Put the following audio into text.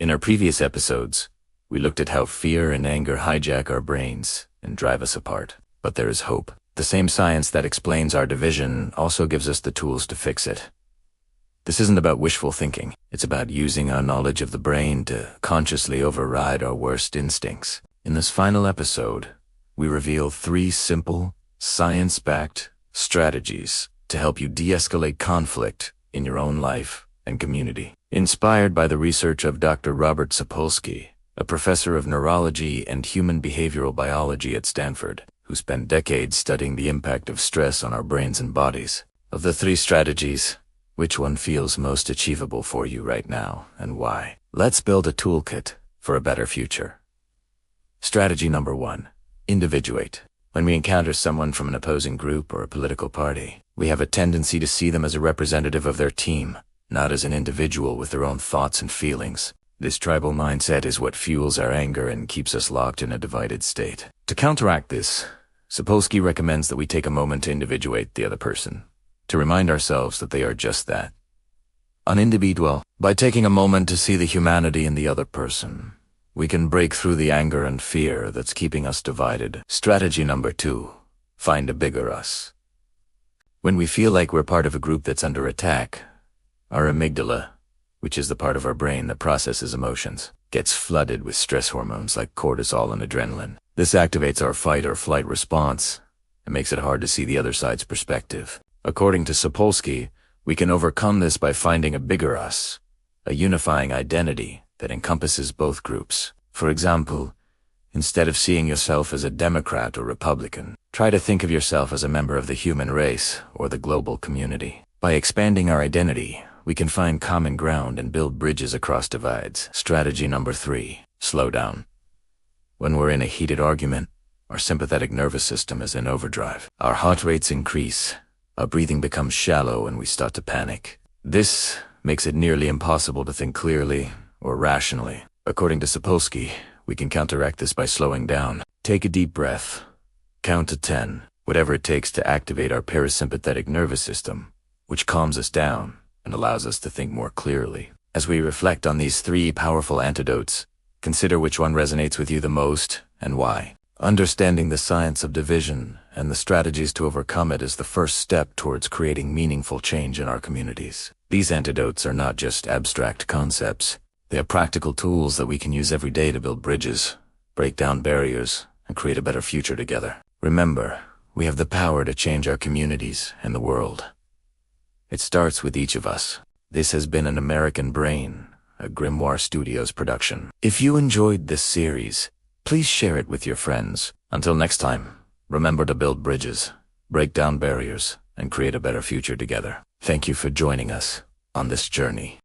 In our previous episodes, we looked at how fear and anger hijack our brains and drive us apart. But there is hope. The same science that explains our division also gives us the tools to fix it. This isn't about wishful thinking. It's about using our knowledge of the brain to consciously override our worst instincts. In this final episode, we reveal 3 simple, science-backed strategies to help you de-escalate conflict in your own life and community. Inspired by the research of Dr. Robert Sapolsky, a professor of neurology and human behavioral biology at Stanford, who spent decades studying the impact of stress on our brains and bodies. Of the 3 strategies, which one feels most achievable for you right now, and why? Let's build a toolkit for a better future. Strategy number 1. Individuate. When we encounter someone from an opposing group or a political party, we have a tendency to see them as a representative of their team, not as an individual with their own thoughts and feelings. This tribal mindset is what fuels our anger and keeps us locked in a divided state. To counteract this, Sapolsky recommends that we take a moment to individuate the other person, to remind ourselves that they are just that, an individual. By taking a moment to see the humanity in the other person, we can break through the anger and fear that's keeping us divided. Strategy number 2. Find a bigger us. When we feel like we're part of a group that's under attack, our amygdala, which is the part of our brain that processes emotions, gets flooded with stress hormones like cortisol and adrenaline. This activates our fight or flight response and makes it hard to see the other side's perspective. According to Sapolsky, we can overcome this by finding a bigger us, a unifying identity that encompasses both groups. For example, instead of seeing yourself as a Democrat or Republican, try to think of yourself as a member of the human race or the global community. By expanding our identity, we can find common ground and build bridges across divides. Strategy number 3. Slow down. When we're in a heated argument, our sympathetic nervous system is in overdrive. Our heart rates increase, our breathing becomes shallow, and we start to panic. This makes it nearly impossible to think clearly or rationally. According to Sapolsky, we can counteract this by slowing down. Take a deep breath. Count to 10, whatever it takes to activate our parasympathetic nervous system, which calms us down and allows us to think more clearly. As we reflect on these 3 powerful antidotes, consider which one resonates with you the most and why. Understanding the science of division and the strategies to overcome it is the first step towards creating meaningful change in our communities. These antidotes are not just abstract concepts. They are practical tools that we can use every day to build bridges, break down barriers, and create a better future together. Remember, we have the power to change our communities and the world. It starts with each of us. This has been an American Brain, a Grimoire Studios production. If you enjoyed this series, please share it with your friends. Until next time, remember to build bridges, break down barriers, and create a better future together. Thank you for joining us on this journey.